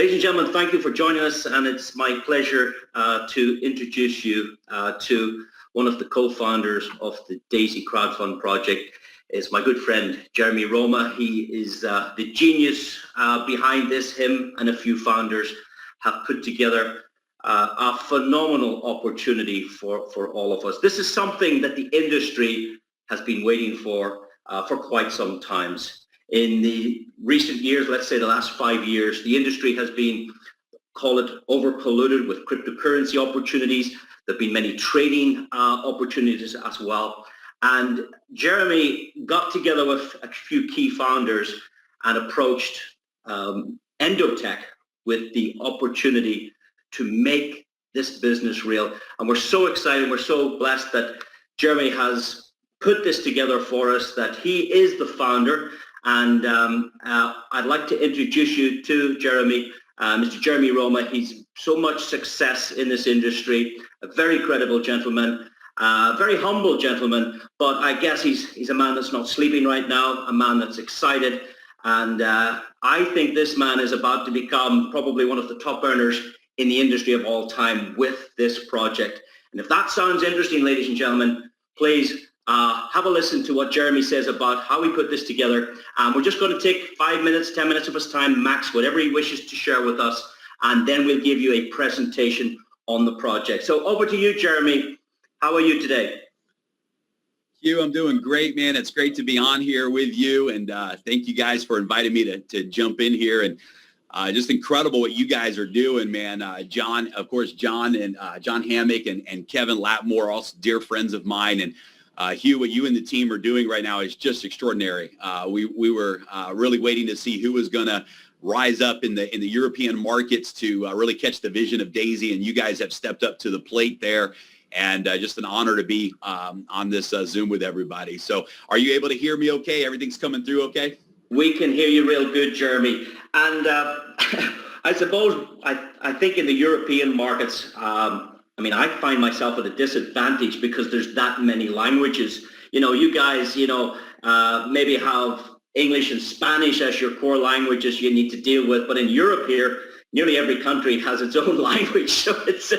Ladies and gentlemen, thank you for joining us, and it's my pleasure to introduce you to one of the co-founders of the D.AI.SY Crowdfunding Project. Is my good friend Jeremy Roma. He is the genius behind this. Him and a few founders have put together a phenomenal opportunity for all of us. This is something that the industry has been waiting for quite some time. In the recent years, let's say the last 5 years, the industry has been, call it, over-polluted with cryptocurrency opportunities. There have been many trading opportunities as well. And Jeremy got together with a few key founders and approached Endotech with the opportunity to make this business real. And we're so excited, we're so blessed that Jeremy has put this together for us, that he is the founder. And I'd like to introduce you to Jeremy, Mr. Jeremy Roma. He's so much success in this industry, a very credible gentleman, very humble gentleman, but I guess he's a man that's not sleeping right now, a man that's excited. And I think this man is about to become probably one of the top earners in the industry of all time with this project. And if that sounds interesting, ladies and gentlemen, please have a listen to what Jeremy says about how we put this together. We're just going to take 5 minutes, 10 minutes of his time, max, whatever he wishes to share with us, and then we'll give you a presentation on the project. So over to you, Jeremy. How are you today? Hugh, I'm doing great, man. It's great to be on here with you, and thank you guys for inviting me to jump in here. And just incredible what you guys are doing, man. John, of course, John Hammok and Kevin Latmore, also dear friends of mine. And Hugh, what you and the team are doing right now is just extraordinary. We were really waiting to see who was going to rise up in the European markets to really catch the vision of D.AI.SY, and you guys have stepped up to the plate there. And just an honor to be on this Zoom with everybody. So are you able to hear me okay? Everything's coming through okay? We can hear you real good, Jeremy. And I suppose, I think in the European markets, I find myself at a disadvantage because there's that many languages. You guys, maybe have English and Spanish as your core languages you need to deal with. But in Europe here, nearly every country has its own language. So it's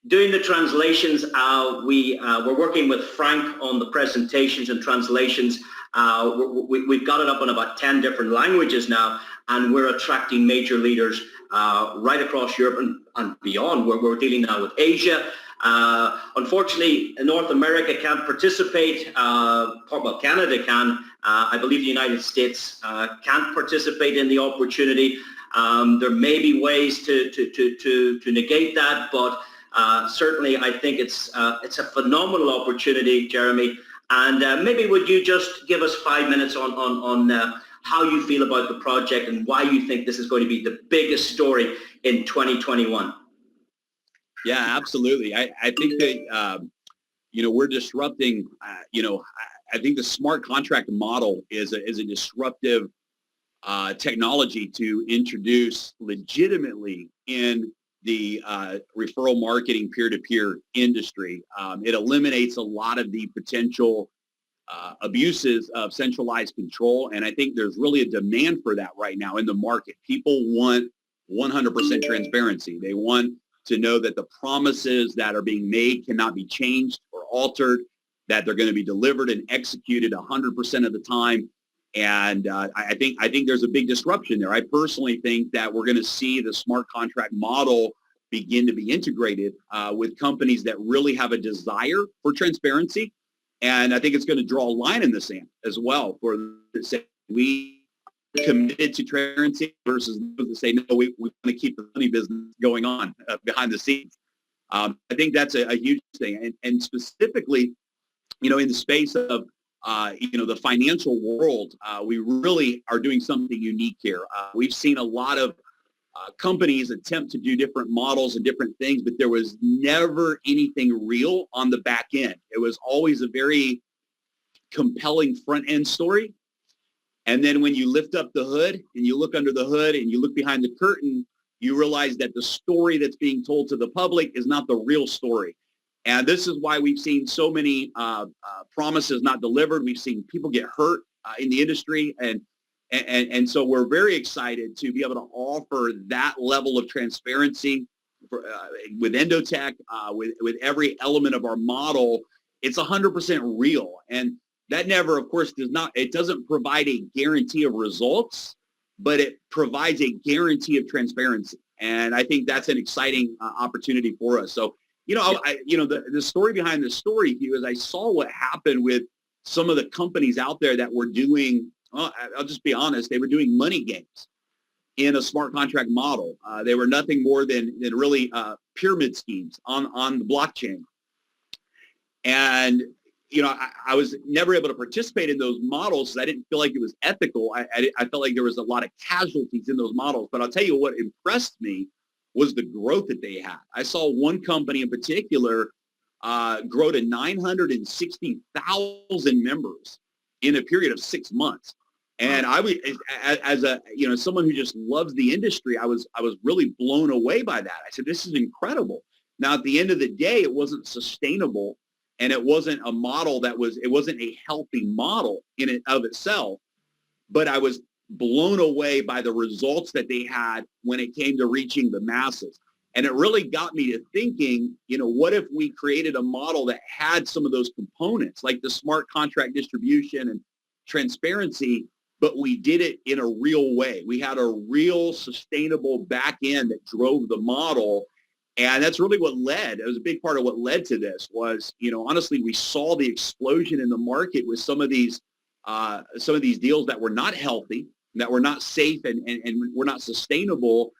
doing the translations. We're working with Frank on the presentations and translations. We've got it up in about 10 different languages now, and we're attracting major leaders right across Europe and beyond. We're dealing now with Asia. Unfortunately, North America can't participate. Well, Canada can. I believe the United States can't participate in the opportunity. There may be ways to negate that, but certainly I think it's a phenomenal opportunity, Jeremy. And maybe would you just give us 5 minutes on how you feel about the project and why you think this is going to be the biggest story in 2021? Yeah, absolutely. I think that, we're disrupting, I think the smart contract model is a disruptive technology to introduce legitimately in the referral marketing peer-to-peer industry. It eliminates a lot of the potential abuses of centralized control, and I think there's really a demand for that right now in the market. People want 100% transparency. They want to know that the promises that are being made cannot be changed or altered, that they're going to be delivered and executed 100% of the time. And I think there's a big disruption there. I personally think that we're going to see the smart contract model begin to be integrated with companies that really have a desire for transparency. And I think it's going to draw a line in the sand as well for the say we committed to transparency versus those that say, no, we want to keep the money business going on behind the scenes. I think that's a huge thing. And specifically, in the space of the financial world, we really are doing something unique here. We've seen a lot of companies attempt to do different models and different things, but there was never anything real on the back end. It was always a very compelling front end story. And then when you lift up the hood and you look under the hood and you look behind the curtain, you realize that the story that's being told to the public is not the real story. And this is why we've seen so many promises not delivered. We've seen people get hurt in the industry. And And so we're very excited to be able to offer that level of transparency with Endotech, with every element of our model. It's 100% real. And that never, of course, it doesn't provide a guarantee of results, but it provides a guarantee of transparency. And I think that's an exciting opportunity for us. So, the story behind the story, Hugh, is I saw what happened with some of the companies out there that were doing, I'll just be honest, they were doing money games in a smart contract model. They were nothing more than really pyramid schemes on the blockchain. And, I was never able to participate in those models because I didn't feel like it was ethical. I felt like there was a lot of casualties in those models. But I'll tell you what impressed me was the growth that they had. I saw one company in particular grow to 960,000 members in a period of 6 months. And I was, as someone who just loves the industry, I was really blown away by that. I said, this is incredible. Now, at the end of the day, it wasn't sustainable, and it wasn't a model it wasn't a healthy model in and of itself, but I was blown away by the results that they had when it came to reaching the masses. And it really got me to thinking, what if we created a model that had some of those components, like the smart contract distribution and transparency, but we did it in a real way. We had a real sustainable back end that drove the model. And that's really it was a big part of what led to this was, honestly, we saw the explosion in the market with some of these deals that were not healthy, that were not safe and were not sustainable.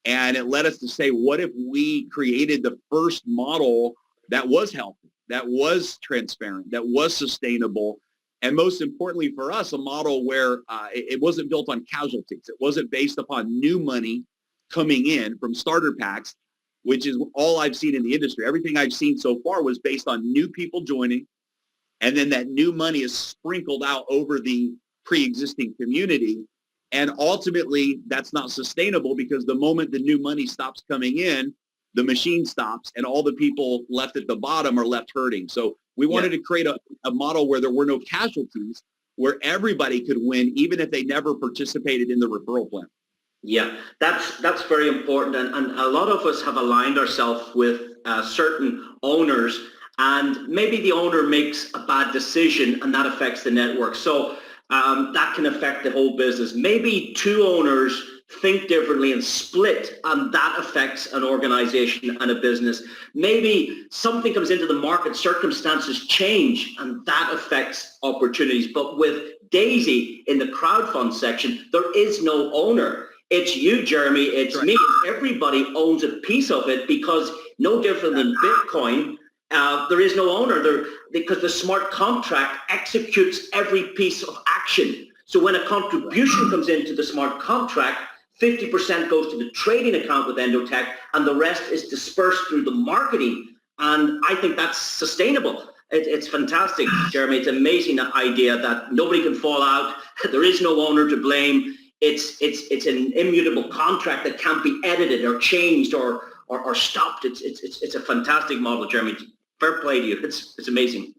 And it led us to say, what if we created the first model that was healthy, that was transparent, that was sustainable, and most importantly for us, a model where it wasn't built on casualties. It wasn't based upon new money coming in from starter packs, which is all I've seen in the industry. Everything I've seen so far was based on new people joining, and then that new money is sprinkled out over the pre-existing community. And ultimately, that's not sustainable because the moment the new money stops coming in, the machine stops and all the people left at the bottom are left hurting. So we wanted to create a model where there were no casualties, where everybody could win, even if they never participated in the referral plan. Yeah, that's very important. And a lot of us have aligned ourselves with certain owners, and maybe the owner makes a bad decision and that affects the network. So that can affect the whole business. Maybe two owners think differently and split, and that affects an organization and a business. Maybe something comes into the market, circumstances change, and that affects opportunities. But with D.AI.SY in the crowdfund section, there is no owner. It's you, Jeremy, it's me. Everybody owns a piece of it because no different than Bitcoin, there is no owner there because the smart contract executes every piece of action. So when a contribution comes into the smart contract, 50% goes to the trading account with Endotech and the rest is dispersed through the marketing. And I think that's sustainable. It's fantastic, Jeremy. It's an amazing idea that nobody can fall out. There is no owner to blame. It's an immutable contract that can't be edited or changed or stopped. It's a fantastic model, Jeremy. Fair play to you. It's amazing.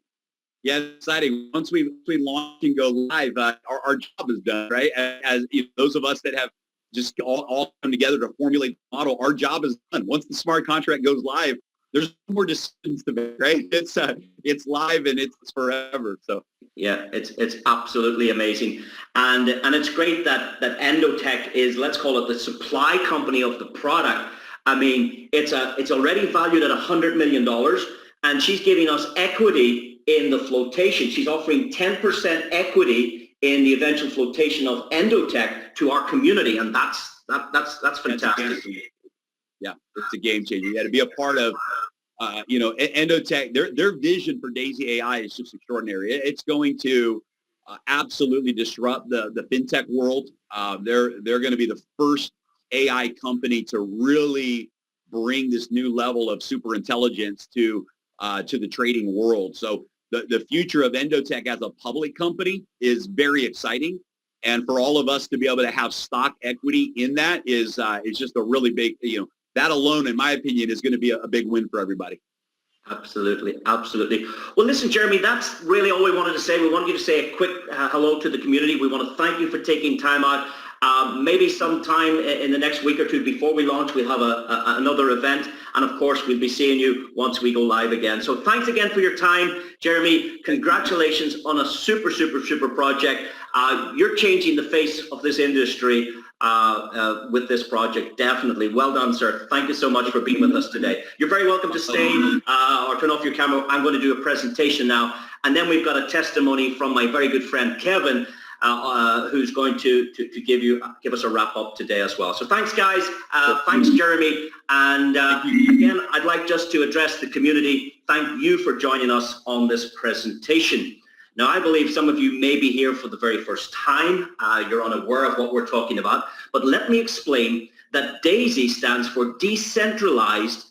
Yeah, exciting. Once we launch and go live, our job is done, right? As those of us that have just all come together to formulate the model, our job is done. Once the smart contract goes live, there's no more decisions to make, right? It's live and it's forever. So yeah, it's absolutely amazing, and it's great that Endotech is, let's call it, the supply company of the product. I mean, it's already valued at $100 million, and she's giving us equity in the flotation. She's offering 10% equity in the eventual flotation of Endotech to our community, and that's fantastic. Yeah, it's a game changer. Yeah, to be a part of, Endotech, their vision for D.AI.SY AI is just extraordinary. It's going to absolutely disrupt the fintech world. They're going to be the first AI company to really bring this new level of super intelligence to the trading world. So the future of Endotech as a public company is very exciting. And for all of us to be able to have stock equity in that is just a really big, that alone, in my opinion, is going to be a big win for everybody. Absolutely, absolutely. Well, listen, Jeremy, that's really all we wanted to say. We wanted you to say a quick hello to the community. We want to thank you for taking time out. Maybe sometime in the next week or two before we launch, we'll have another event. And of course, we'll be seeing you once we go live again. So thanks again for your time, Jeremy. Congratulations on a super, super, super project. You're changing the face of this industry with this project, definitely. Well done, sir. Thank you so much for being with us today. You're very welcome to stay or turn off your camera. I'm going to do a presentation now. And then we've got a testimony from my very good friend, Kevin, who's going to give us a wrap up today as well. So thanks, guys. Thanks, Jeremy. And again, I'd like just to address the community. Thank you for joining us on this presentation. Now, I believe some of you may be here for the very first time. You're unaware of what we're talking about. But let me explain that DAISY stands for Decentralized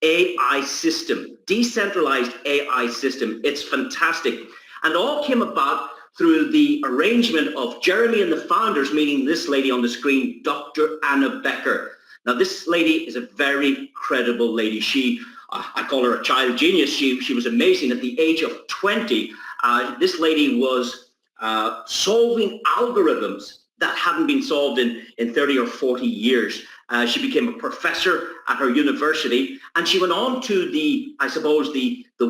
AI System. Decentralized AI System. It's fantastic. And all came about through the arrangement of Jeremy and the founders, meeting this lady on the screen, Dr. Anna Becker. Now, this lady is a very credible lady. I call her a child genius. She was amazing. At the age of 20, this lady was solving algorithms that hadn't been solved in 30 or 40 years. She became a professor at her university, and she went on to the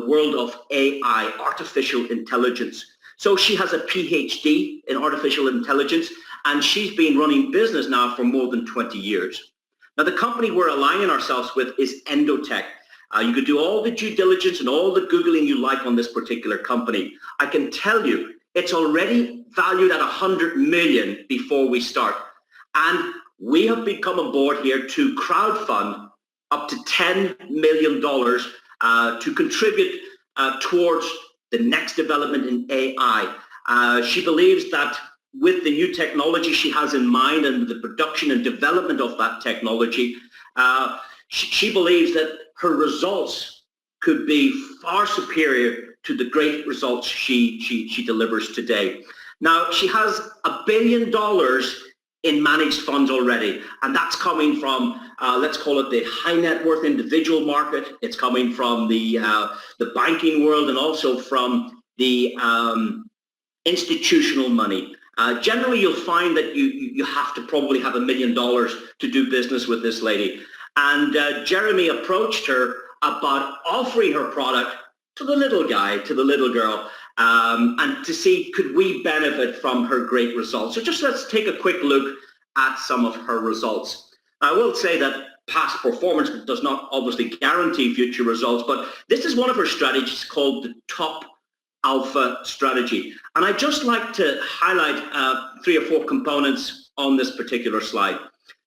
world of AI, artificial intelligence. So she has a PhD in artificial intelligence, and she's been running business now for more than 20 years. Now, the company we're aligning ourselves with is Endotech. You could do all the due diligence and all the Googling you like on this particular company. I can tell you it's already valued at 100 million before we start. And we have become aboard here to crowdfund up to $10 million to contribute towards the next development in AI. She believes that with the new technology she has in mind and the production and development of that technology, she believes that her results could be far superior to the great results she delivers today. Now, she has $1 billion in managed funds already, and that's coming from, let's call it the high net worth individual market. It's coming from the banking world and also from the institutional money. Generally, you'll find that you have to probably have $1 million to do business with this lady. And Jeremy approached her about offering her product to the little guy, to the little girl, and to see could we benefit from her great results. So just let's take a quick look at some of her results. I will say that past performance does not obviously guarantee future results, but this is one of her strategies called the Top Alpha strategy. And I'd just like to highlight 3 or 4 components on this particular slide.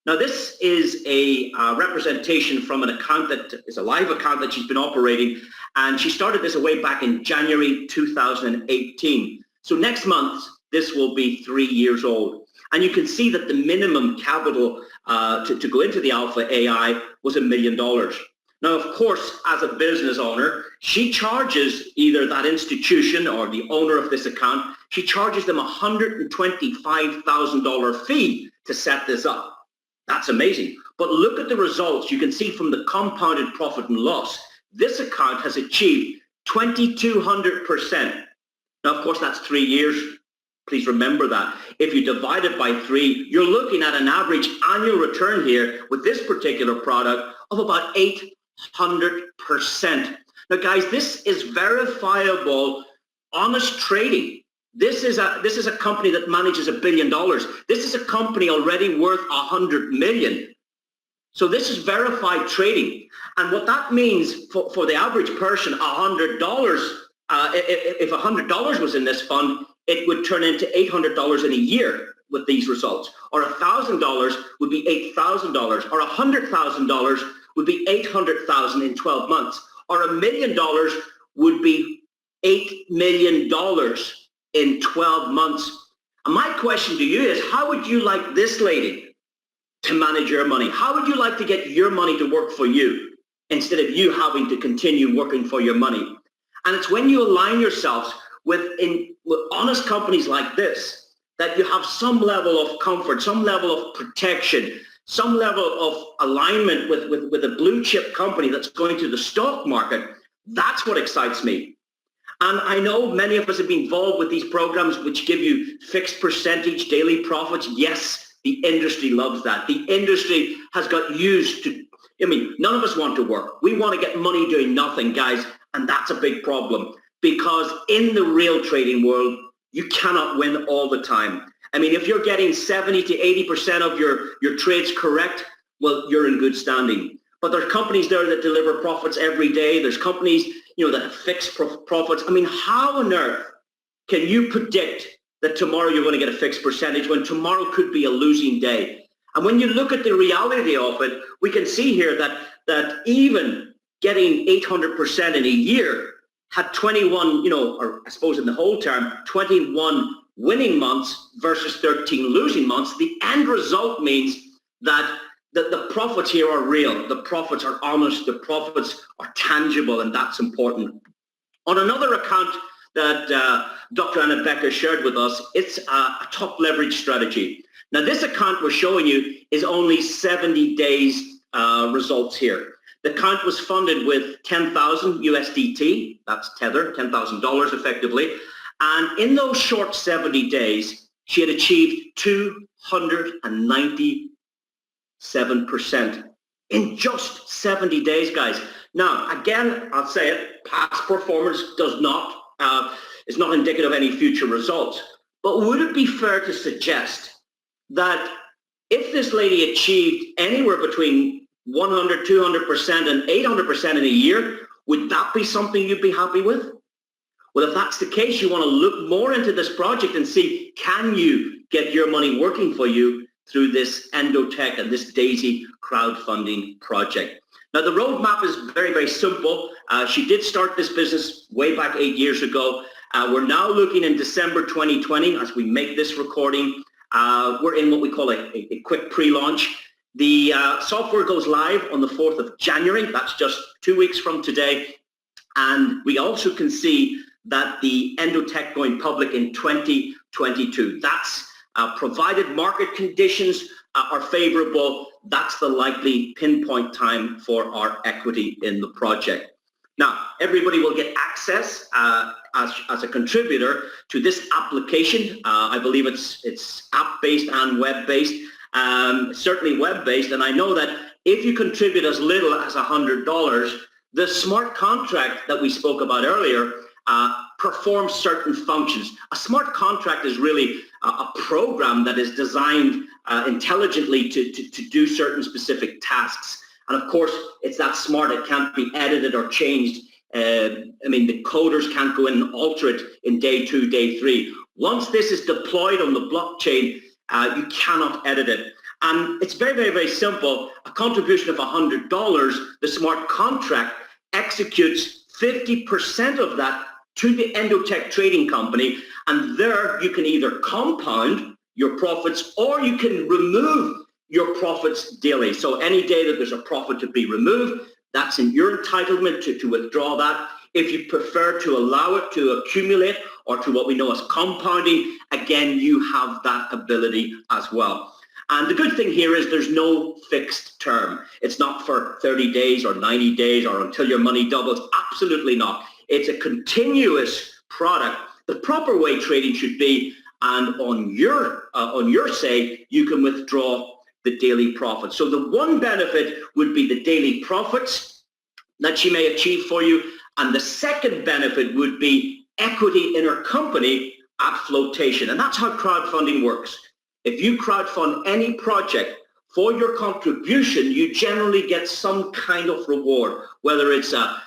Now, this is a representation from an account that is a live account that she's been operating, and she started this way back in January 2018. So next month, this will be 3 years old. And you can see that the minimum capital to go into the Alpha AI was $1 million. Now, of course, as a business owner, she charges either that institution or the owner of this account, she charges them a $125,000 fee to set this up. That's amazing. But look at the results. You can see from the compounded profit and loss, this account has achieved 2,200%. Now, of course, that's 3 years. Please remember that. If you divide it by 3, you're looking at an average annual return here with this particular product of about 800%. Now, guys, this is verifiable, honest trading. This is a company that manages $1 billion. This is a company already worth 100 million. So this is verified trading. And what that means for the average person, $100, if $100 was in this fund, it would turn into $800 in a year with these results. Or $1,000 would be $8,000. Or $100,000 would be $800,000 in 12 months. Or $1 million would be $8 million in 12 months. And my question to you is, how would you like this lady to manage your money? How would you like to get your money to work for you instead of you having to continue working for your money? And it's when you align yourselves with honest companies like this that you have some level of comfort, some level of protection, some level of alignment with a blue chip company that's going to the stock market, That's what excites me. And I know many of us have been involved with these programs which give you fixed percentage daily profits. Yes, the industry loves that. The industry has got used to, I mean, none of us want to work. We want to get money doing nothing, guys, and that's a big problem because in the real trading world, you cannot win all the time. I mean, if you're getting 70 to 80% of your trades correct, well, you're in good standing. But there's companies there that deliver profits every day. There's companies, you know, that have fixed profits. I mean, how on earth can you predict that tomorrow you're going to get a fixed percentage when tomorrow could be a losing day? And when you look at the reality of it, we can see here that even getting 800% in a year had 21, you know, or I suppose in the whole term, 21 winning months versus 13 losing months. The end result means that the profits here are real, the profits are honest, the profits are tangible, and that's important. On another account that Dr. Anna Becker shared with us, it's a top leverage strategy. Now this account we're showing you is only 70 days results here. The account was funded with 10,000 USDT, that's Tether, $10,000 effectively, and in those short 70 days, she had achieved 297% in just 70 days, guys. Now, again, I'll say it, past performance is not indicative of any future results. But would it be fair to suggest that if this lady achieved anywhere between 100, 200% and 800% in a year, would that be something you'd be happy with? Well, if that's the case, you want to look more into this project and see, can you get your money working for you through this Endotech and this D.AI.SY crowdfunding project. Now, the roadmap is very, very simple. She did start this business way back 8 years ago. We're now looking in December 2020 as we make this recording. We're in what we call a quick pre-launch. The software goes live on the 4th of January. That's just 2 weeks from today. And we also can see that the Endotech going public in 2022. That's provided market conditions are favorable, that's the likely pinpoint time for our equity in the project. Now, everybody will get access as a contributor to this application. I believe it's app-based and web-based, certainly web-based, and I know that if you contribute as little as $100, the smart contract that we spoke about earlier performs certain functions. A smart contract is really a program that is designed intelligently to do certain specific tasks. And of course, it's that smart, it can't be edited or changed. I mean, the coders can't go in and alter it in day 2, day 3. Once this is deployed on the blockchain, you cannot edit it. And it's very, very, very simple. A contribution of $100, the smart contract executes 50% of that to the Endotech trading company, and there you can either compound your profits or you can remove your profits daily. So any day that there's a profit to be removed, that's in your entitlement to withdraw that. If you prefer to allow it to accumulate or to what we know as compounding, again, you have that ability as well. And the good thing here is there's no fixed term. It's not for 30 days or 90 days or until your money doubles. Absolutely not. It's a continuous product. The proper way trading should be, and on your say, you can withdraw the daily profits. So the one benefit would be the daily profits that she may achieve for you. And the second benefit would be equity in her company at flotation. And that's how crowdfunding works. If you crowdfund any project for your contribution, you generally get some kind of reward, whether it's a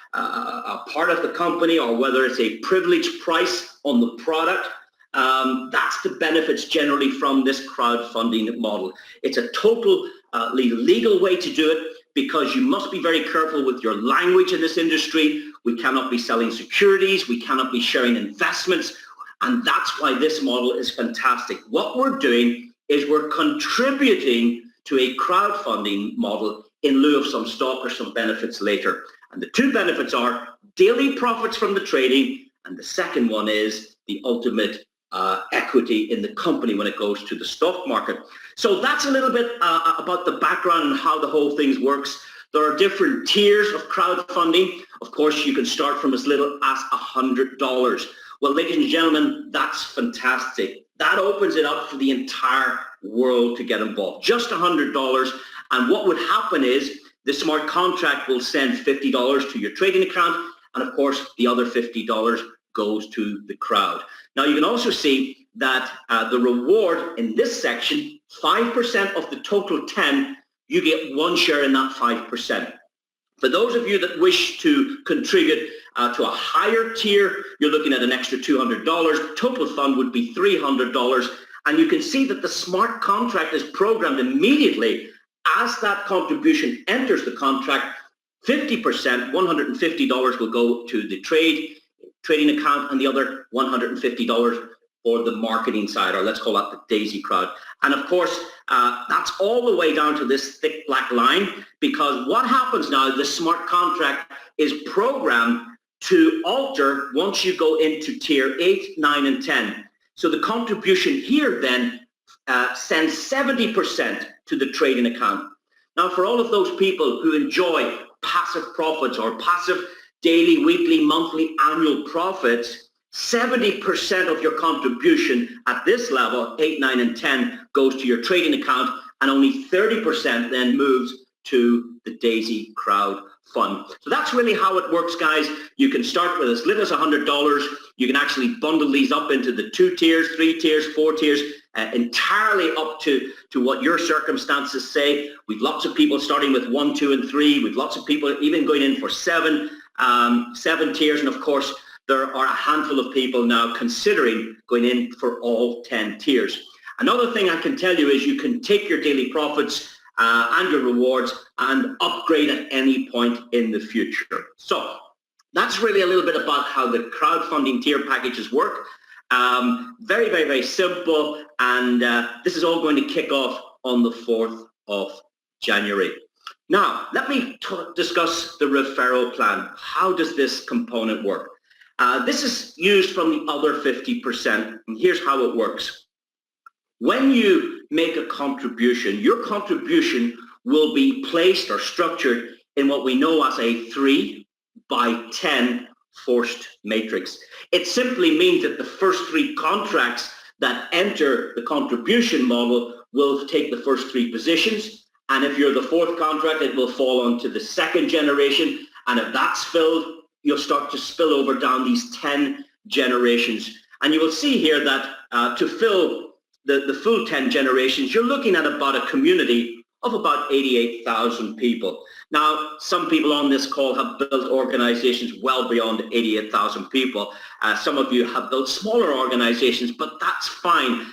part of the company or whether it's a privileged price on the product. That's the benefits generally from this crowdfunding model. It's a totally legal way to do it because you must be very careful with your language in this industry. We cannot be selling securities. We cannot be sharing investments. And that's why this model is fantastic. What we're doing is we're contributing to a crowdfunding model in lieu of some stock or some benefits later. And the two benefits are daily profits from the trading, and the second one is the ultimate equity in the company when it goes to the stock market. So that's a little bit about the background and how the whole thing works. There are different tiers of crowdfunding. Of course, you can start from as little as $100. Well, ladies and gentlemen, that's fantastic. That opens it up for the entire world to get involved. Just $100. And what would happen is the smart contract will send $50 to your trading account. And of course, the other $50 goes to the crowd. Now, you can also see that the reward in this section, 5% of the total 10, you get one share in that 5%. For those of you that wish to contribute to a higher tier, you're looking at an extra $200. Total fund would be $300. And you can see that the smart contract is programmed immediately as that contribution enters the contract. 50%, $150 will go to the trading account, and the other $150 for the marketing side, or let's call that the D.AI.SY crowd. And of course, that's all the way down to this thick black line, because what happens now, the smart contract is programmed to alter once you go into tier 8, 9, and 10. So the contribution here then sends 70% to the trading account. Now, for all of those people who enjoy passive profits or passive daily, weekly, monthly, annual profits, 70% of your contribution at this level, 8, 9, and 10, goes to your trading account, and only 30% then moves to the D.AI.SY Crowd Fund. So that's really how it works, guys. You can start with as little as $100. You can actually bundle these up into the 2 tiers, 3 tiers, 4 tiers, entirely up to what your circumstances say. We've lots of people starting with 1, 2, and 3. We've lots of people even going in for 7 tiers, and of course, there are a handful of people now considering going in for all 10 tiers. Another thing I can tell you is you can take your daily profits and your rewards and upgrade at any point in the future. So that's really a little bit about how the crowdfunding tier packages work. Very, very, very simple. And this is all going to kick off on the 4th of January. Now, let me discuss the referral plan. How does this component work? This is used from the other 50%. And here's how it works. When you make a contribution, your contribution will be placed or structured in what we know as a 3 by 10 forced matrix. It simply means that the first 3 contracts that enter the contribution model will take the first 3 positions. And if you're the 4th contract, it will fall onto the 2nd generation. And if that's filled, you'll start to spill over down these 10 generations. And you will see here that to fill the full 10 generations, you're looking at about a community of about 88,000 people. Now, some people on this call have built organizations well beyond 88,000 people. Some of you have built smaller organizations, but that's fine.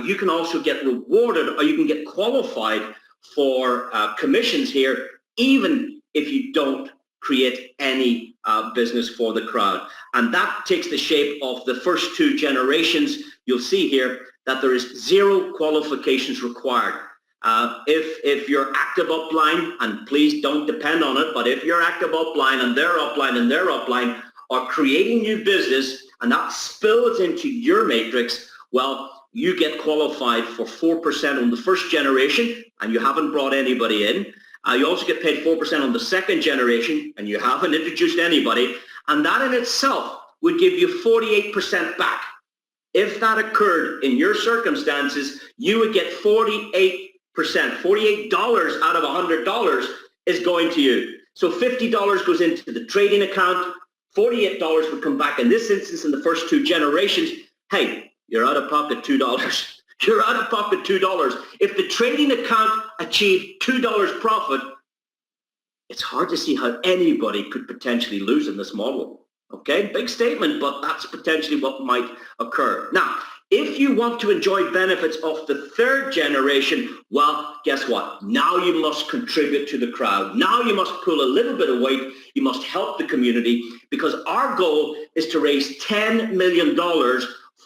You can also get rewarded, or you can get qualified for commissions here, even if you don't create any business for the crowd. And that takes the shape of the first 2 generations. You'll see here that there is 0 qualifications required. If you're active upline, and please don't depend on it, but if you're active upline and their upline are creating new business and that spills into your matrix, well, you get qualified for 4% on the first generation and you haven't brought anybody in. You also get paid 4% on the 2nd generation and you haven't introduced anybody. And that in itself would give you 48% back. If that occurred in your circumstances, you would get 48%. $48 out of $100 is going to you. So $50 goes into the trading account. $48 would come back in this instance in the first 2 generations. Hey, you're out of pocket $2. You're out of pocket $2. If the trading account achieved $2 profit, it's hard to see how anybody could potentially lose in this model. Okay, big statement, but that's potentially what might occur. Now, if you want to enjoy benefits of the 3rd generation, well, guess what? Now you must contribute to the crowd. Now you must pull a little bit of weight. You must help the community, because our goal is to raise $10 million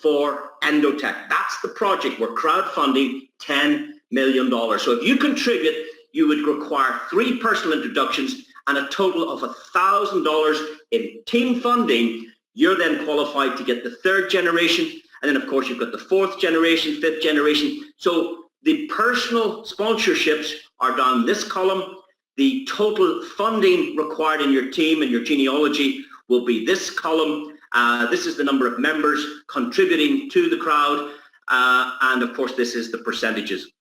for Endotech. That's the project. We're crowdfunding $10 million. So if you contribute, you would require 3 personal introductions and a total of $1,000 in team funding. You're then qualified to get the 3rd generation. And then, of course, you've got the 4th generation, 5th generation. So the personal sponsorships are down this column. the total funding required in your team and your genealogy will be this column. This is the number of members contributing to the crowd, and of course this is the percentages.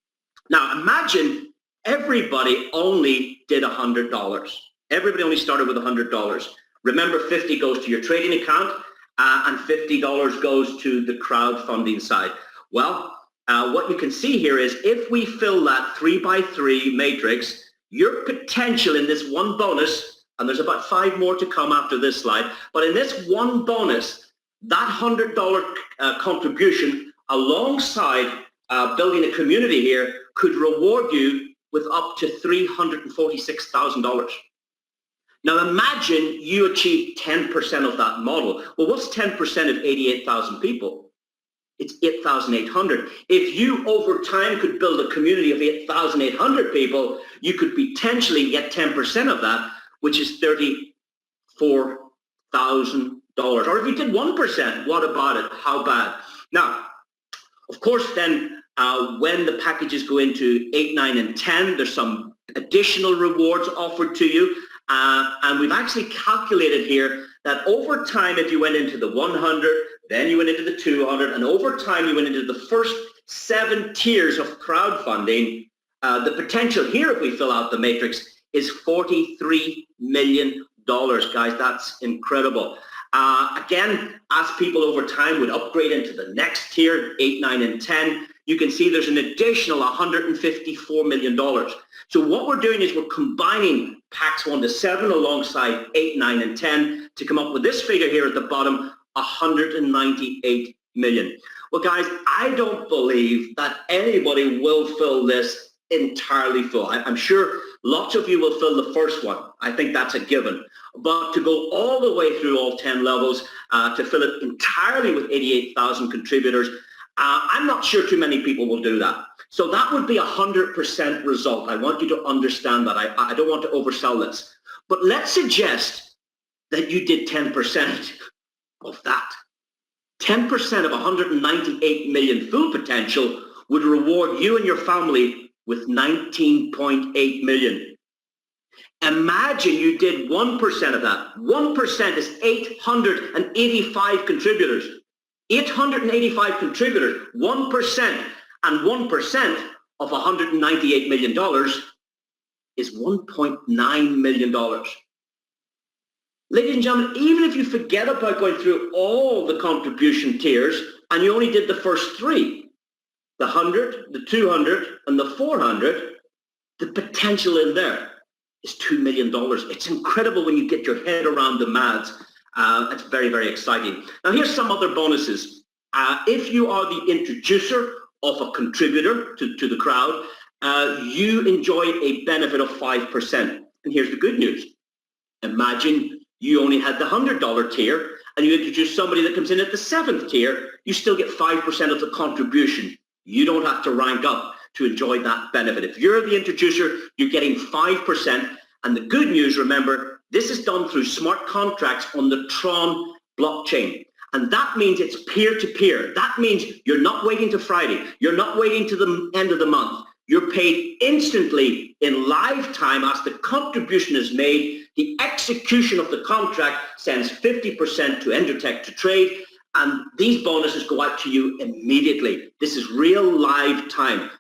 Now imagine everybody only did $100. Everybody only started with $100. Remember, 50 goes to your trading account, and $50 goes to the crowdfunding side. Well, what you can see here is if we fill that 3x3 matrix, your potential in this one bonus, and there's about 5 more to come after this slide, but in this one bonus, that $100 contribution alongside building a community here could reward you with up to $346,000. Now imagine you achieve 10% of that model. Well, what's 10% of 88,000 people? It's 8,800. If you over time could build a community of 8,800 people, you could potentially get 10% of that, which is $34,000. Or if you did 1%, what about it? How bad? Now, of course, then when the packages go into 8, 9, and 10, there's some additional rewards offered to you. And we've actually calculated here that over time, if you went into the 100, then you went into the 200, and over time you went into the first 7 tiers of crowdfunding, the potential here, if we fill out the matrix, is $43 million, guys. That's incredible. Again, as people over time would upgrade into the next tier, 8, 9, and 10, you can see there's an additional $154 million. So what we're doing is we're combining packs 1 to 7 alongside 8, 9, and 10 to come up with this figure here at the bottom, $198 million. Well, guys, I don't believe that anybody will fill this entirely full. I'm sure lots of you will fill the first one. I think that's a given. But to go all the way through all 10 levels, to fill it entirely with 88,000 contributors, I'm not sure too many people will do that. So that would be 100% result. I want you to understand that. I don't want to oversell this. But let's suggest that you did 10% of that. 10% of 198 million full potential would reward you and your family with 19.8 million. Imagine you did 1% of that. 1% is 885 contributors. 885 contributors, 1%, and 1% of $198 million is $1.9 million. Ladies and gentlemen, even if you forget about going through all the contribution tiers and you only did the first 3, the 100, the 200, and the 400, the potential in there is $2 million. It's incredible when you get your head around the maths. It's very, very exciting. Now, here's some other bonuses. If you are the introducer of a contributor to the crowd, you enjoy a benefit of 5%. And here's the good news. Imagine you only had the $100 tier and you introduce somebody that comes in at the 7th tier, you still get 5% of the contribution. You don't have to rank up to enjoy that benefit. If you're the introducer, you're getting 5%. And the good news, remember, this is done through smart contracts on the Tron blockchain. And that means it's peer-to-peer. That means you're not waiting to Friday. You're not waiting to the end of the month. You're paid instantly in live time as the contribution is made. The execution of the contract sends 50% to Endotech to trade, and these bonuses go out to you immediately. This is real live time.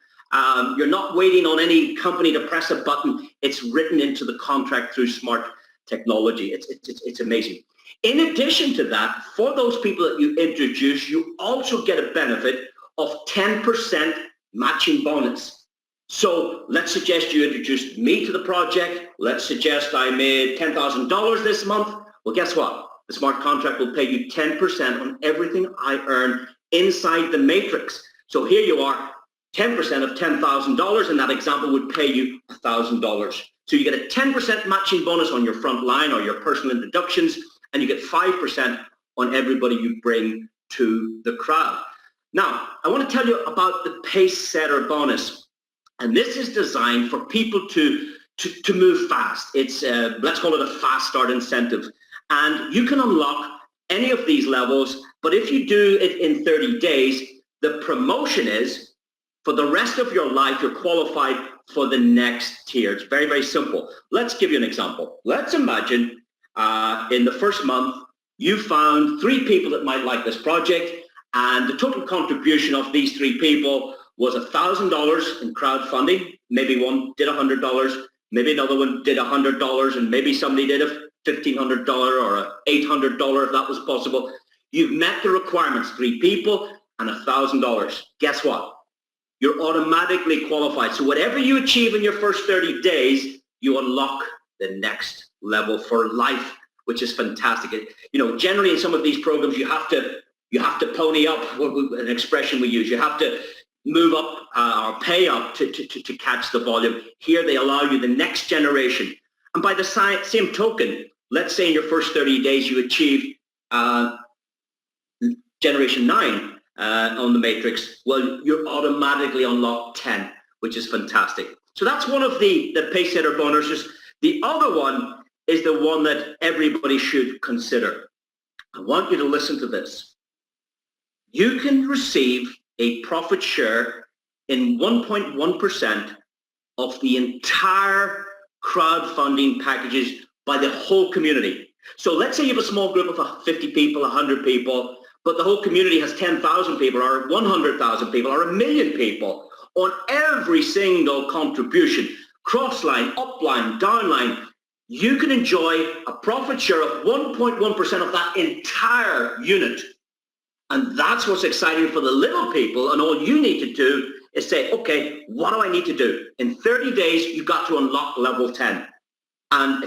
You're not waiting on any company to press a button. It's written into the contract through smart technology. It's amazing. In addition to that, for those people that you introduce, you also get a benefit of 10% matching bonus. So let's suggest you introduced me to the project. Let's suggest I made $10,000 this month. Well, guess what? The smart contract will pay you 10% on everything I earn inside the matrix. So here you are, 10% of $10,000, and that example would pay you $1,000. So you get a 10% matching bonus on your front line or your personal introductions, and you get 5% on everybody you bring to the crowd. Now, I want to tell you about the pace setter bonus. And this is designed for people to move fast. It's, let's call it a fast start incentive. And you can unlock any of these levels, but if you do it in 30 days, the promotion is, for the rest of your life, you're qualified for the next tier. It's very, very simple. Let's give you an example. Let's imagine in the first month, you found 3 people that might like this project, and the total contribution of these 3 people was $1,000 in crowdfunding. Maybe one did $100, maybe another one did $100, and maybe somebody did a $1,500 or a $800 if that was possible. You've met the requirements, 3 people and $1,000. Guess what? You're automatically qualified. So whatever you achieve in your first 30 days, you unlock the next level for life, which is fantastic. You know, generally in some of these programs, you have to pony up, an expression we use. You have to move up or pay up to catch the volume. Here they allow you the next generation. And by the same token, let's say in your first 30 days you achieve generation 9 on the matrix. Well, you're automatically unlocked 10, which is fantastic. So that's one of the Pacesetter bonuses. The other one is the one that everybody should consider. I want you to listen to this. You can receive a profit share in 1.1% of the entire crowdfunding packages by the whole community. So let's say you have a small group of 50 people, 100 people, but the whole community has 10,000 people or 100,000 people or 1 million people. On every single contribution, cross-line, up-line, down-line, you can enjoy a profit share of 1.1% of that entire unit. And that's what's exciting for the little people, and all you need to do is say, okay, what do I need to do? In 30 days, you've got to unlock level 10. And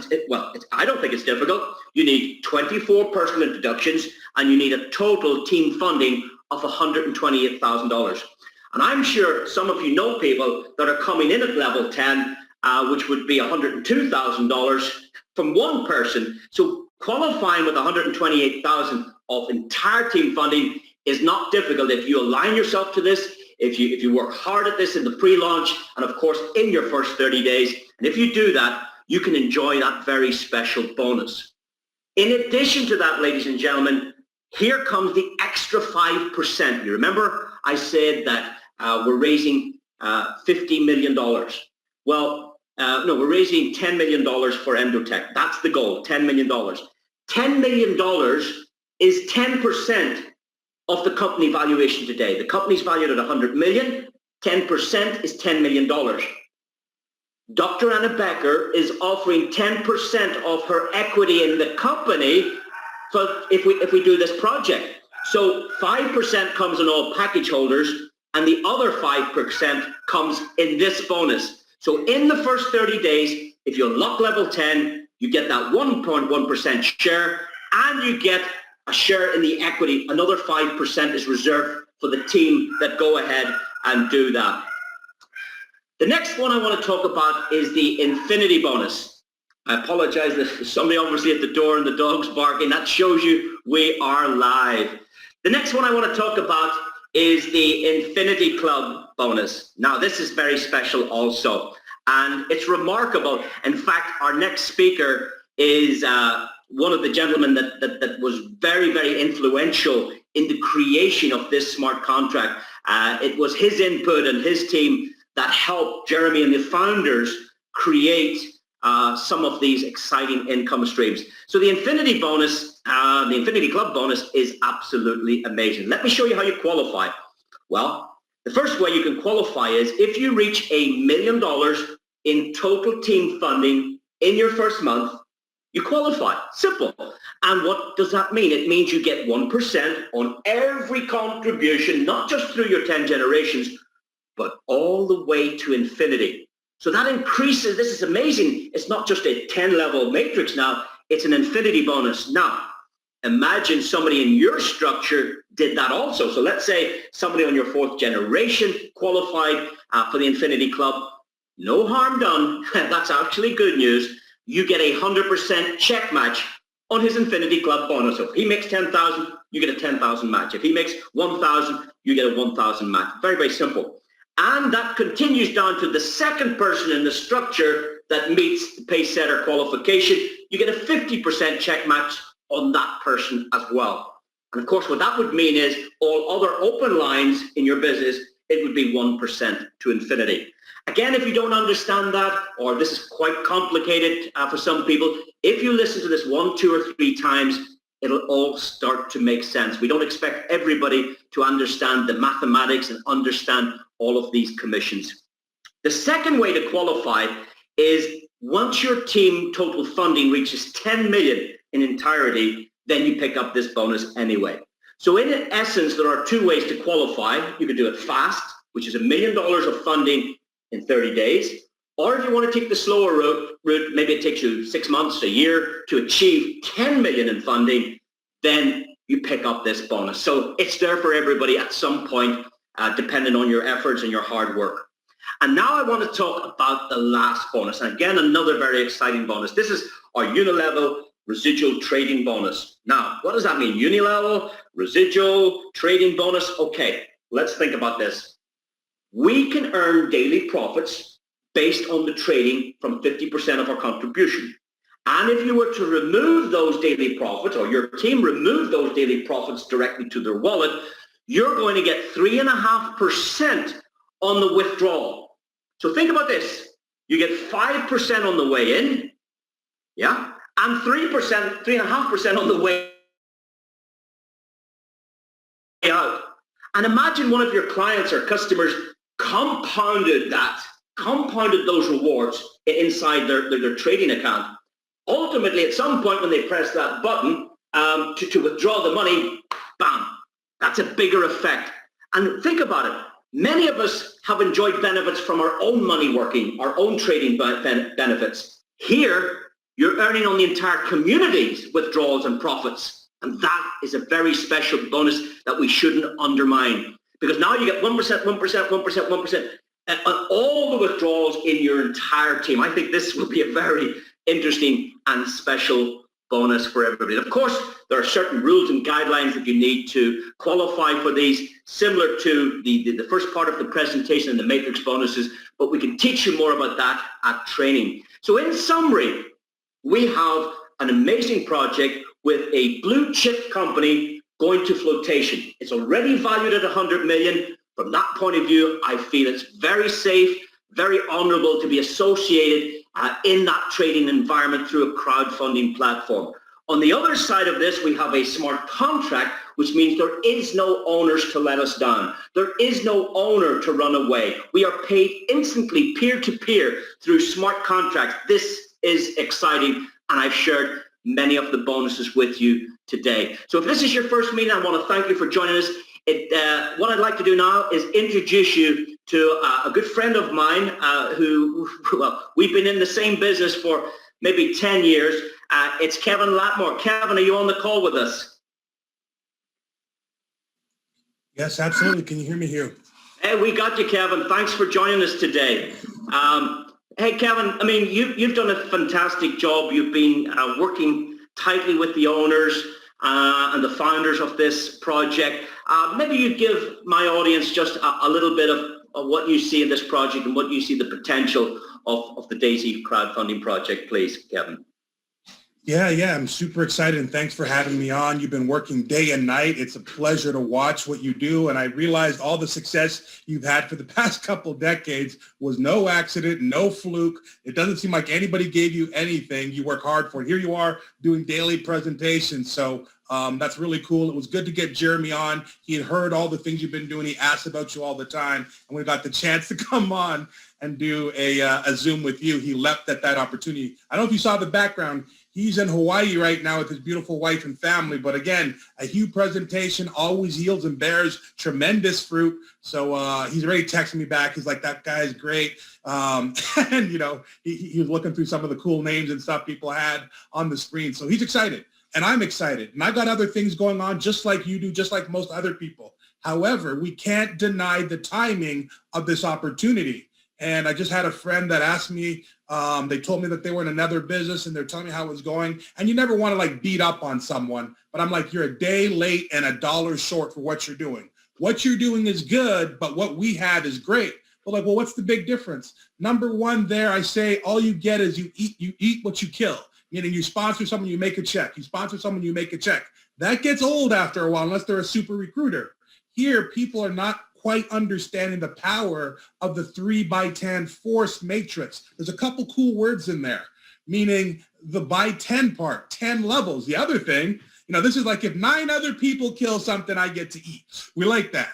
I don't think it's difficult. You need 24 personal introductions, and you need a total team funding of $128,000. And I'm sure some of you know people that are coming in at level 10, which would be $102,000 from one person. So qualifying with $128,000 of entire team funding is not difficult if you align yourself to this, if you work hard at this in the pre-launch, and of course in your first 30 days. And if you do that, you can enjoy that very special bonus. In addition to that, ladies and gentlemen, here comes the extra 5%. You remember I said that we're raising $50 million. Well, no, we're raising $10 million for Endotech. That's the goal, $10 million. $10 million is 10% of the company valuation today. The company's valued at 100 million. 10% is $10 million. Dr. Anna Becker is offering 10% of her equity in the company for if we do this project. So 5% comes in all package holders, and the other 5% comes in this bonus. So in the first 30 days, if you unlock level 10, you get that 1.1% share, and you get a share in the equity. Another 5% is reserved for the team that go ahead and do that. The next one I want to talk about is the infinity bonus. I apologize, there's somebody obviously at the door and the dog's barking. That shows you we are live. The next one I want to talk about is the Infinity Club bonus. Now, this is very special also, and it's remarkable. In fact, our next speaker is one of the gentlemen that was very, very influential in the creation of this smart contract. It was his input and his team that helped Jeremy and the founders create some of these exciting income streams. So the Infinity bonus, the Infinity Club bonus is absolutely amazing. Let me show you how you qualify. Well, the first way you can qualify is if you reach $1 million in total team funding in your first month, you qualify. Simple. And what does that mean? It means you get 1% on every contribution, not just through your 10 generations, but all the way to infinity. So that increases. This is amazing. It's not just a 10-level matrix now, it's an infinity bonus. Now, imagine somebody in your structure did that also. So let's say somebody on your 4th generation qualified for the Infinity Club. No harm done. That's actually good news. You get a 100% check match on his Infinity Club bonus. So if he makes 10,000, you get a 10,000 match. If he makes 1,000, you get a 1,000 match. Very, very simple. And that continues down to the second person in the structure that meets the Pacesetter qualification. You get a 50% check match on that person as well. And of course, what that would mean is all other open lines in your business, it would be 1% to infinity. Again, if you don't understand that, or this is quite complicated for some people, if you listen to this 1, 2, or 3 times, it'll all start to make sense. We don't expect everybody to understand the mathematics and understand all of these commissions. The second way to qualify is once your team total funding reaches 10 million in entirety, then you pick up this bonus anyway. So in essence, there are 2 ways to qualify. You can do it fast, which is $1 million of funding in 30 days. Or if you want to take the slower route, maybe it takes you 6 months, a year to achieve 10 million in funding, then you pick up this bonus. So it's there for everybody at some point, depending on your efforts and your hard work. And now I want to talk about the last bonus. And again, another very exciting bonus. This is our unilevel residual trading bonus. Now, what does that mean? Unilevel, residual, trading bonus. Okay, let's think about this. We can earn daily profits based on the trading from 50% of our contribution. And if you were to remove those daily profits, or your team remove those daily profits directly to their wallet, you're going to get 3.5% on the withdrawal. So think about this. You get 5% on the way in, yeah, and 3.5% on the way out. And imagine one of your clients or customers compounded those rewards inside their trading account. Ultimately, at some point when they press that button to withdraw the money, bam, that's a bigger effect. And think about it. Many of us have enjoyed benefits from our own money working, our own trading benefits. Here, you're earning on the entire community's withdrawals and profits. And that is a very special bonus that we shouldn't undermine. Because now you get 1%, 1%, 1%, 1%, on all the withdrawals in your entire team. I think this will be a very interesting and special bonus for everybody. Of course, there are certain rules and guidelines that you need to qualify for these, similar to the first part of the presentation and the matrix bonuses, but we can teach you more about that at training. So in summary, we have an amazing project with a blue chip company going to flotation. It's already valued at 100 million. From that point of view, I feel it's very safe, very honorable to be associated in that trading environment through a crowdfunding platform. On the other side of this, we have a smart contract, which means there is no owners to let us down. There is no owner to run away. We are paid instantly, peer-to-peer, through smart contracts. This is exciting, and I've shared many of the bonuses with you today. So if this is your first meeting, I want to thank you for joining us. What I'd like to do now is introduce you to a good friend of mine who, well, we've been in the same business for maybe 10 years. It's Kevin Latmore. Kevin, are you on the call with us? Yes, absolutely. Can you hear me, Hugh? Hey, we got you, Kevin. Thanks for joining us today. Hey, Kevin, I mean, you've done a fantastic job. You've been working tightly with the owners and the founders of this project. Maybe you'd give my audience just a little bit of what you see in this project and what you see the potential of the D.AI.SY Crowdfunding Project, please, Kevin. Yeah, I'm super excited, and thanks for having me on. You've been working day and night. It's a pleasure to watch what you do, and I realized all the success you've had for the past couple decades was no accident, no fluke. It doesn't seem like anybody gave you anything. You work hard for it. Here you are doing daily presentations, so that's really cool. It was good to get Jeremy on. He had heard all the things you've been doing. He asked about you all the time, and we got the chance to come on and do a Zoom with you. He leapt at that opportunity. I don't know if you saw the background. He's in Hawaii right now with his beautiful wife and family. But again, a Hugh presentation always yields and bears tremendous fruit. So he's already texting me back. He's like, that guy's great. And, you know, he was looking through some of the cool names and stuff people had on the screen. So he's excited. And I'm excited. And I've got other things going on just like you do, just like most other people. However, we can't deny the timing of this opportunity. And I just had a friend that asked me, they told me that they were in another business and they're telling me how it was going. And you never want to like beat up on someone, but I'm like, you're a day late and $1 short for what you're doing. What you're doing is good, but what we had is great. But like, well, what's the big difference? Number one there, I say all you get is you eat what you kill. Meaning you sponsor someone, you make a check. You sponsor someone, you make a check. That gets old after a while unless they're a super recruiter. Here, people are not quite understanding the power of the 3x10 force matrix. There's a couple cool words in there, meaning the by 10 part, 10 levels. The other thing, this is like if 9 other people kill something, I get to eat. We like that.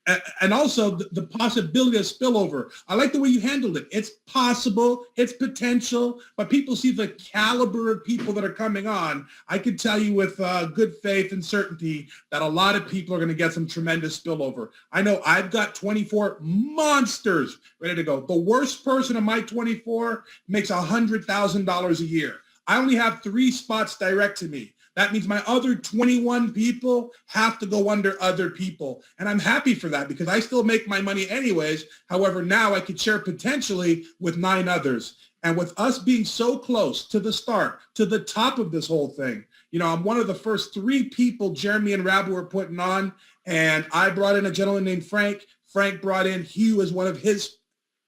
And, and also the possibility of spillover. I like the way you handled it. It's possible, it's potential, but people see the caliber of people that are coming on. I can tell you with good faith and certainty that a lot of people are going to get some tremendous spillover. I know I've got 24 monsters ready to go. The worst person of my 24 makes $100,000 a year. I only have 3 spots direct to me. That means my other 21 people have to go under other people. And I'm happy for that because I still make my money anyways. However, now I could share potentially with 9 others. And with us being so close to the start, to the top of this whole thing, I'm one of the first 3 people Jeremy and Rabbi were putting on. And I brought in a gentleman named Frank. Frank brought in Hugh as one of his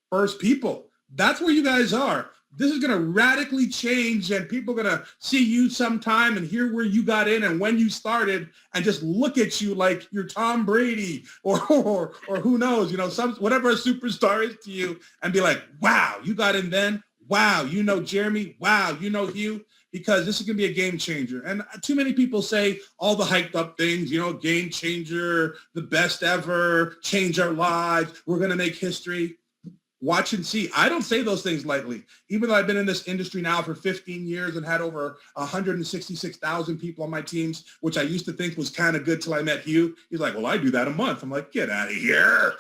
first people. That's where you guys are. This is going to radically change, and people are going to see you sometime and hear where you got in and when you started and just look at you like you're Tom Brady or who knows, whatever a superstar is to you, and be like, wow, you got in then. Wow, Jeremy. Wow, Hugh, because this is going to be a game changer. And too many people say all the hyped up things, game changer, the best ever, change our lives. We're going to make history. Watch and see. I don't say those things lightly. Even though I've been in this industry now for 15 years and had over 166,000 people on my teams, which I used to think was kind of good till I met Hugh. He's like, well, I do that a month. I'm like, get out of here.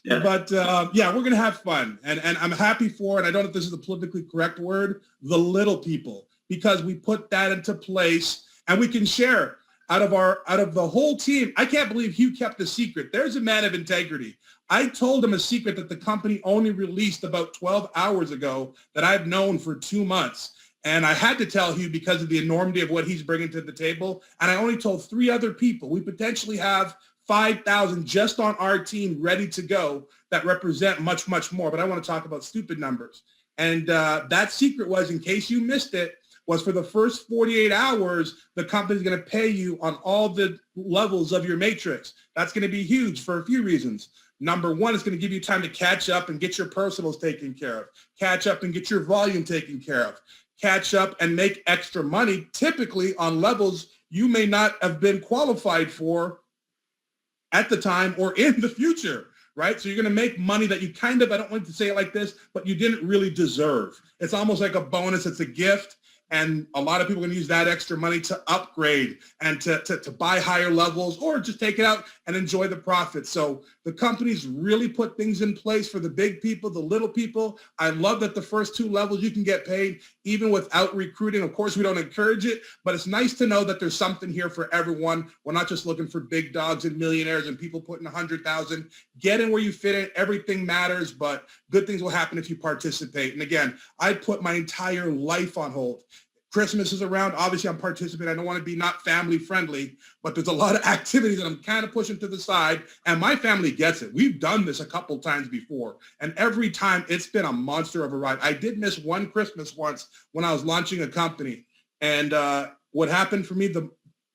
Yeah. But we're going to have fun. And I'm happy for, and I don't know if this is the politically correct word, the little people, because we put that into place and we can share. Out of the whole team, I can't believe Hugh kept the secret. There's a man of integrity. I told him a secret that the company only released about 12 hours ago that I've known for 2 months. And I had to tell Hugh because of the enormity of what he's bringing to the table. And I only told 3 other people. We potentially have 5,000 just on our team ready to go that represent much, much more. But I want to talk about stupid numbers. And that secret was, in case you missed it, was for the first 48 hours, the company's going to pay you on all the levels of your matrix. That's going to be huge for a few reasons. Number one, it's going to give you time to catch up and get your personals taken care of, catch up and get your volume taken care of, catch up and make extra money, typically on levels you may not have been qualified for at the time or in the future. Right? So you're going to make money that you I don't like to say it like this, but you didn't really deserve. It's almost like a bonus. It's a gift. And a lot of people are going to use that extra money to upgrade and to buy higher levels or just take it out and enjoy the profits. So the companies really put things in place for the big people, the little people. I love that the first 2 levels you can get paid even without recruiting. Of course, we don't encourage it, but it's nice to know that there's something here for everyone. We're not just looking for big dogs and millionaires and people putting 100,000. Get in where you fit in. Everything matters, but good things will happen if you participate. And again, I put my entire life on hold. Christmas is around. Obviously, I'm participating. I don't want to be not family friendly, but there's a lot of activities that I'm kind of pushing to the side, and my family gets it. We've done this a couple times before, and every time it's been a monster of a ride. I did miss one Christmas once when I was launching a company, and what happened for me,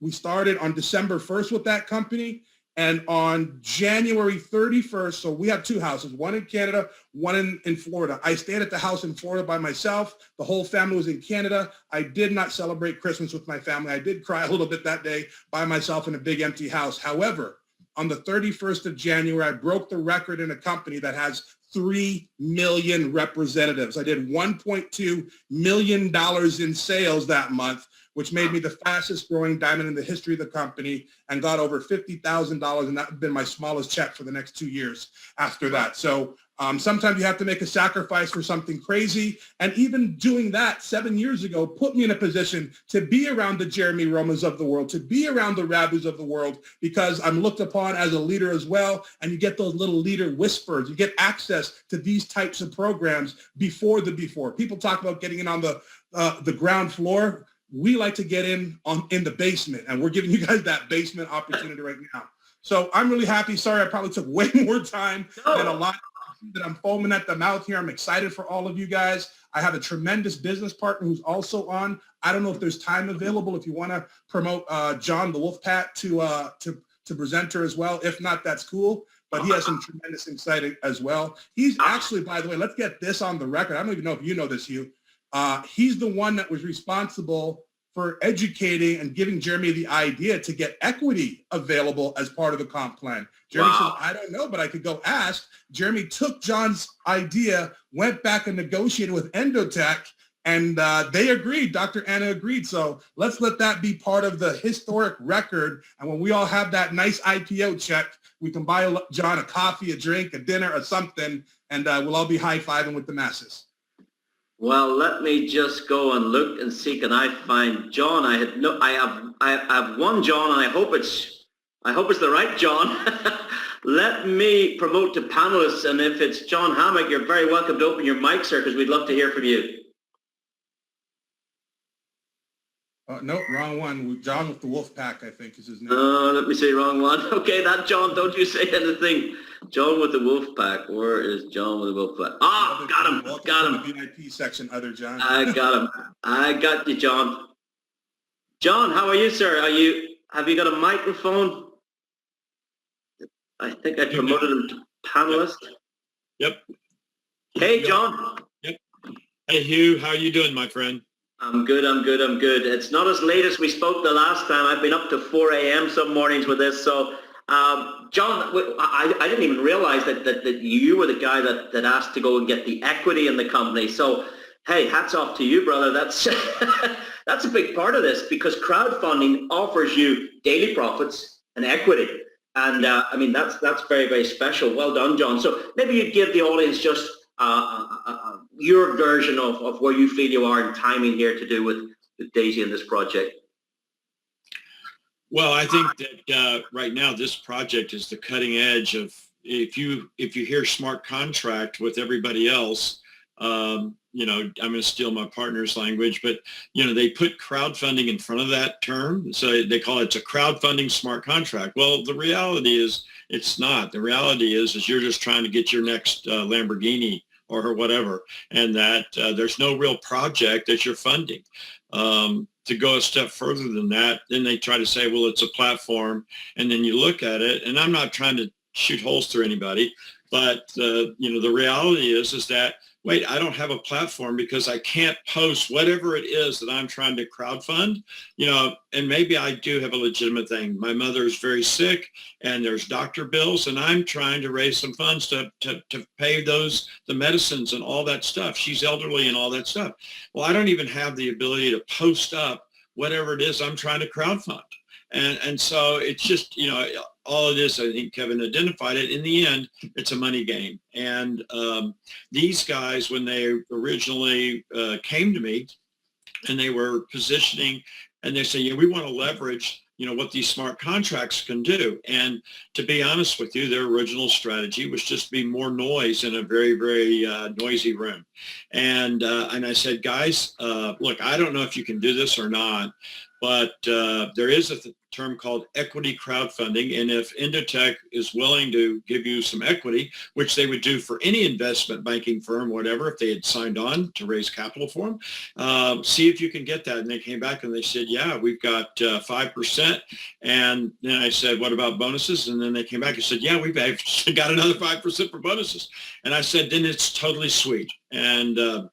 we started on December 1st with that company, and on January 31st, so we have 2 houses, one in Canada, one in Florida. I stayed at the house in Florida by myself. The whole family was in Canada. I did not celebrate Christmas with my family. I did cry a little bit that day by myself in a big empty house. However, on the 31st of January, I broke the record in a company that has 3 million representatives. I did $1.2 million in sales that month, which made me the fastest growing diamond in the history of the company, and got over $50,000. And that had been my smallest check for the next 2 years after that. So sometimes you have to make a sacrifice for something crazy. And even doing that 7 years ago put me in a position to be around the Jeremy Romas of the world, to be around the Rabus of the world, because I'm looked upon as a leader as well. And you get those little leader whispers. You get access to these types of programs before. People talk about getting in on the ground floor. We like to get in the basement, and we're giving you guys that basement opportunity right now. So I'm really happy. Sorry, I probably took way more time than a lot see that I'm foaming at the mouth here. I'm excited for all of you guys. I have a tremendous business partner who's also on. I don't know if there's time available if you want to promote John the Wolfpack to presenter as well. If not, that's cool. But he has some tremendous insight as well. He's actually, by the way, let's get this on the record. I don't even know if you know this, Hugh. He's the one that was responsible for educating and giving Jeremy the idea to get equity available as part of the comp plan. Jeremy says, I don't know, but I could go ask. Jeremy took John's idea, went back and negotiated with Endotech, and they agreed. Dr. Anna agreed. So let's let that be part of the historic record. And when we all have that nice IPO check, we can buy John a coffee, a drink, a dinner, or something, and we'll all be high-fiving with the masses. Well, let me just go and look and see. Can I find John? I have one John, and I hope it's the right John. Let me promote to panelists, and if it's John Hammok, you're very welcome to open your mic, sir, because we'd love to hear from you. Nope, wrong one. John with the Wolfpack, I think, is his name. Let me see, wrong one. Okay, that John, don't you say anything. John with the Wolfpack. Where is John with the Wolfpack? Ah, got him. Got him. The VIP section, other John. I got him. I got you, John. John, how are you, sir? Have you got a microphone? I think I promoted him to panelist. Yep. Hey, John. Yep. Hey, Hugh. How are you doing, my friend? I'm good. It's not as late as we spoke the last time. I've been up to 4 a.m. some mornings with this. So, John, I didn't even realize that you were the guy that asked to go and get the equity in the company. So, hey, hats off to you, brother. That's that's a big part of this, because crowdfunding offers you daily profits and equity. And I mean, that's very, very special. Well done, John. So maybe you'd give the audience just your version of where you feel you are in timing here to do with D.AI.SY and this project. Well, I think that right now this project is the cutting edge of, if you hear smart contract with everybody else, you know, I'm going to steal my partner's language, but, you know, they put crowdfunding in front of that term. So they call it a crowdfunding smart contract. Well, the reality is it's not. The reality is you're just trying to get your next Lamborghini or whatever, and that there's no real project that you're funding. To go a step further than that, then they try to say, well, it's a platform. And then you look at it, and I'm not trying to shoot holes through anybody, but you know, the reality is that, wait, I don't have a platform because I can't post whatever it is that I'm trying to crowdfund, you know, and maybe I do have a legitimate thing. My mother is very sick and there's doctor bills, and I'm trying to raise some funds to pay the medicines and all that stuff. She's elderly and all that stuff. Well, I don't even have the ability to post up whatever it is I'm trying to crowdfund. And so it's just, you know, all it is, I think Kevin identified it, in the end, it's a money game. And these guys, when they originally came to me and they were positioning, and they say, yeah, we want to leverage, you know, what these smart contracts can do. And to be honest with you, their original strategy was just to be more noise in a very, very noisy room. And I said, guys, look, I don't know if you can do this or not, but there is a term called equity crowdfunding. And if Endotech is willing to give you some equity, which they would do for any investment banking firm, whatever, if they had signed on to raise capital for them, see if you can get that. And they came back and they said, yeah, we've got 5%. And then I said, what about bonuses? And then they came back and said, yeah, we've actually got another 5% for bonuses. And I said, then it's totally sweet. And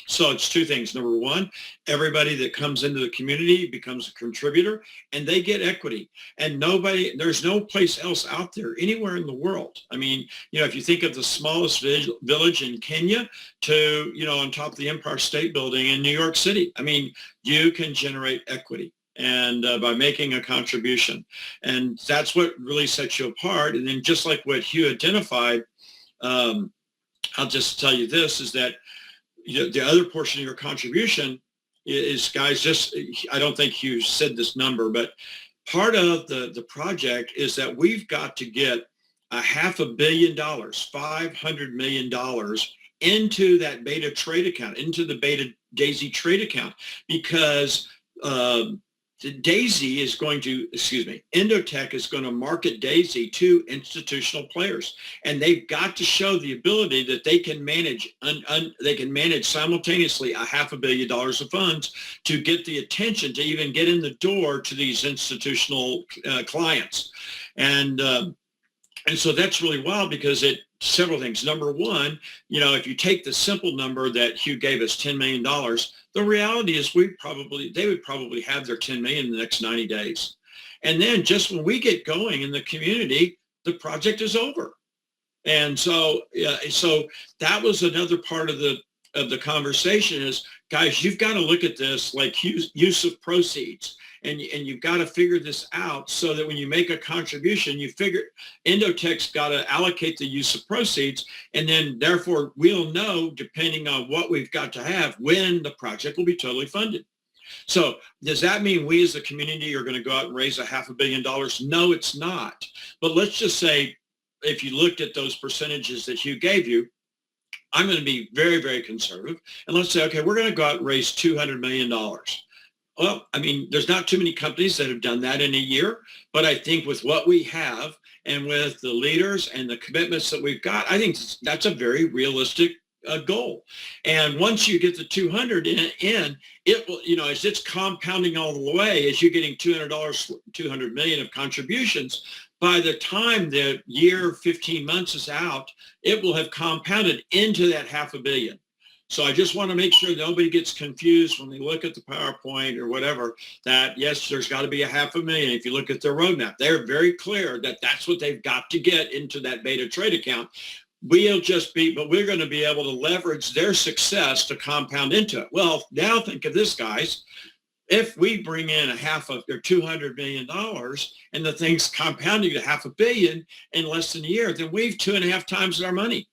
so it's two things. Number one, everybody that comes into the community becomes a contributor and they get equity. And there's no place else out there anywhere in the world. I mean, you know, if you think of the smallest village in Kenya to, you know, on top of the Empire State Building in New York City, I mean, you can generate equity and by making a contribution. And that's what really sets you apart. And then just like what Hugh identified, I'll just tell you this, is that the other portion of your contribution is, guys, just, I don't think you said this number, but part of the project is that we've got to get $500 million, $500 million into that beta trade account, into the beta D.AI.SY trade account, because D.AI.SY is going to, Endotech is going to market D.AI.SY to institutional players, and they've got to show the ability that they can manage simultaneously $500 million of funds to get the attention to even get in the door to these institutional clients, and so that's really wild because several things. Number one, if you take the simple number that Hugh gave us, $10 million, the reality is they would probably have their 10 million in the next 90 days. And then just when we get going in the community, the project is over. And so that was another part of the conversation is, guys, you've got to look at this like use of proceeds. And you've got to figure this out so that when you make a contribution, you figure Endotech's got to allocate the use of proceeds, and then therefore we'll know, depending on what we've got to have, when the project will be totally funded. So does that mean we as a community are going to go out and raise $500 million? No, it's not. But let's just say if you looked at those percentages that Hugh gave you, I'm going to be very, very conservative. And let's say, okay, we're going to go out and raise $200 million. Well, I mean, there's not too many companies that have done that in a year, but I think with what we have and with the leaders and the commitments that we've got, I think that's a very realistic goal. And once you get the 200 in, it will, as it's compounding all the way, as you're getting $200 million of contributions, by the time the year 15 months is out, it will have compounded into that $500 million. So I just want to make sure nobody gets confused when they look at the PowerPoint or whatever, that yes, there's got to be $500 million. If you look at their roadmap, they're very clear that that's what they've got to get into that beta trade account. But we're going to be able to leverage their success to compound into it. Well, now think of this, guys. If we bring in $200 million and the thing's compounding to $500 million in less than a year, then we've 2.5 times our money.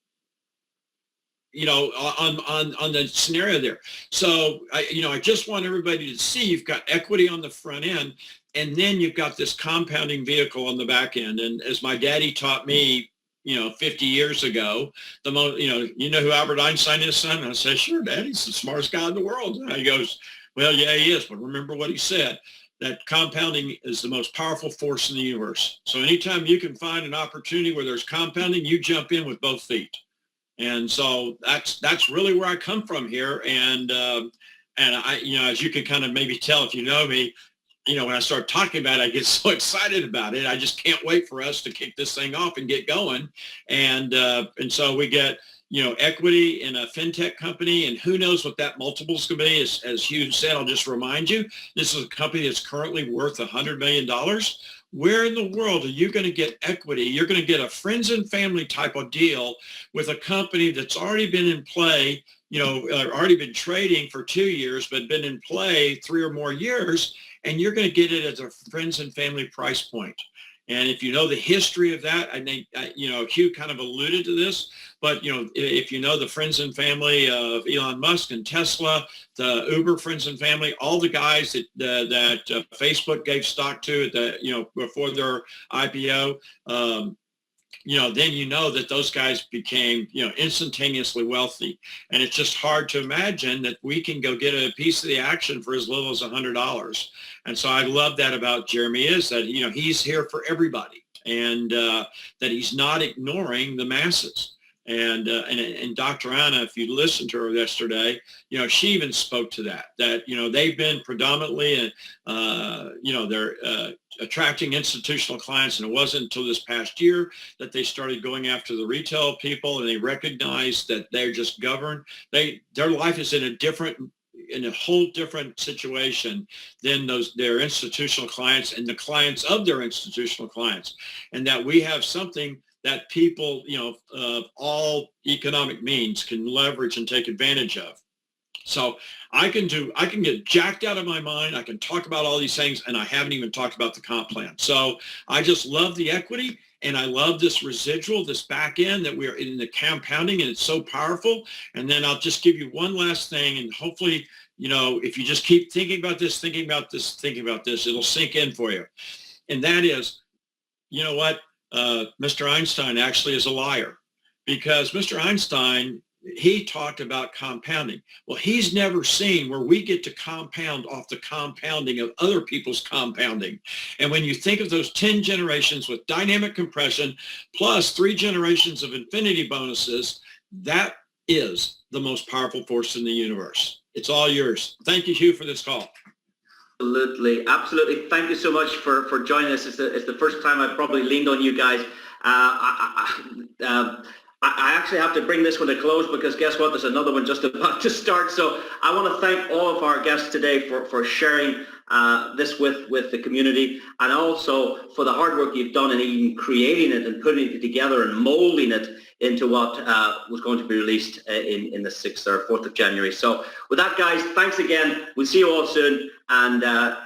On the scenario there. So I just want everybody to see you've got equity on the front end, and then you've got this compounding vehicle on the back end. And as my daddy taught me, 50 years ago, who Albert Einstein is, son? And I said, sure, Dad, he's the smartest guy in the world. And he goes, well, yeah, he is. But remember what he said, that compounding is the most powerful force in the universe. So anytime you can find an opportunity where there's compounding, you jump in with both feet. And so that's really where I come from here. And I, as you can kind of maybe tell if you know me, when I start talking about it, I get so excited about it. I just can't wait for us to kick this thing off and get going. And so we get, equity in a fintech company, and who knows what that multiple is going to be. As Hugh said, I'll just remind you, this is a company that's currently worth $100 million. Where in the world are you going to get equity? You're going to get a friends and family type of deal with a company that's already been in play, already been trading for 2 years, but been in play 3 or more years, and you're going to get it as a friends and family price point. And if you know the history of that, I think, Hugh kind of alluded to this, but, if you know the friends and family of Elon Musk and Tesla, the Uber friends and family, all the guys that Facebook gave stock to before their IPO, then that those guys became, instantaneously wealthy. And it's just hard to imagine that we can go get a piece of the action for as little as $100. And so I love that about Jeremy, is that, he's here for everybody, and that he's not ignoring the masses. And Dr. Anna, if you listened to her yesterday, she even spoke to that they've been predominantly, they're attracting institutional clients. And it wasn't until this past year that they started going after the retail people, and they recognized that they're just governed. Their life is in a whole different situation than their institutional clients and the clients of their institutional clients. And that we have something that people, of all economic means can leverage and take advantage of. So I can get jacked out of my mind. I can talk about all these things, and I haven't even talked about the comp plan. So I just love the equity, and I love this residual, this back end that we're in the compounding, and it's so powerful. And then I'll just give you one last thing, and hopefully, if you just keep thinking about this, it'll sink in for you. And that is, Mr. Einstein actually is a liar, because Mr. Einstein, he talked about compounding. Well, he's never seen where we get to compound off the compounding of other people's compounding. And when you think of those 10 generations with dynamic compression plus 3 generations of infinity bonuses, that is the most powerful force in the universe. It's all yours. Thank you, Hugh, for this call. Absolutely, absolutely. Thank you so much for joining us. It's the first time I've probably leaned on you guys. I actually have to bring this one to close because guess what? There's another one just about to start. So I want to thank all of our guests today for sharing this with the community, and also for the hard work you've done in even creating it and putting it together and molding it into what was going to be released in the 6th or 4th of January. So with that, guys, thanks again. We'll see you all soon. And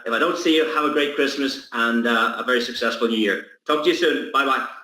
if I don't see you, have a great Christmas and a very successful New Year. Talk to you soon. Bye-bye.